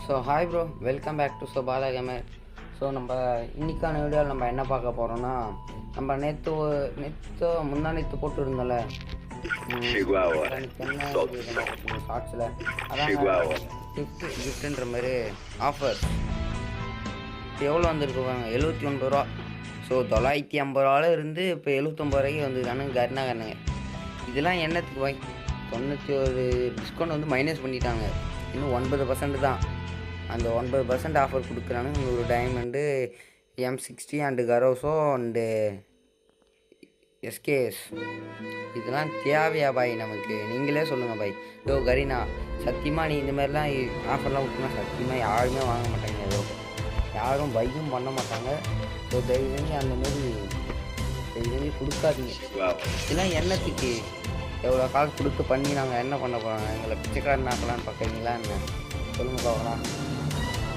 So hi bro, welcome back to Bala Gamer. So நம்ம இன்றைக்கான வீடியோவில் நம்ம என்ன பார்க்க போகிறோன்னா, நம்ம முந்தா நேற்று போட்டு இருந்தோம்ல ஷார்ட்ஸில், அதான் கிஃப்ட்டுன்ற மாதிரி ஆஃபர் எவ்வளோ வந்துருக்கு பாருங்க, 79 ரூபா. ஸோ 950 ரூபாவில் இருந்து இப்போ 79 ரூபாய்க்கு வந்துருக்கானு கருணாங்க. இதெல்லாம் என்னத்துக்கு போய் 91 டிஸ்கவுண்ட் வந்து மைனஸ் பண்ணிட்டாங்க. இன்னும் 9% தான். அந்த 9% ஆஃபர் கொடுக்குறானுங்க. ஒரு டைமண்டு M60 அண்டு கரோசோ அண்டு எஸ்கேஎஸ். இதெல்லாம் தேவையா பாய் நமக்கு? நீங்களே சொல்லுங்கள் பாய். கரீனா, சத்தியமாக நீ இந்த மாதிரிலாம் ஆஃபர்லாம் விட்டுனா சத்தியமாக யாருமே வாங்க மாட்டாங்க. யாரும் பைக்கும் பண்ண மாட்டாங்க. ஸோ தயவு செஞ்சு அந்தமாரி கொடுக்காதீங்க. இதெல்லாம் எண்ணத்துக்கு எவ்வளோ காசு கொடுத்து பண்ணி நாங்கள் என்ன பண்ண போகிறாங்க? எங்களை பிச்சைக்காரன் ஆக்கலான்னு பார்க்குறீங்களா என்ன? சொல்லுங்கள் பார்க்கலாம்.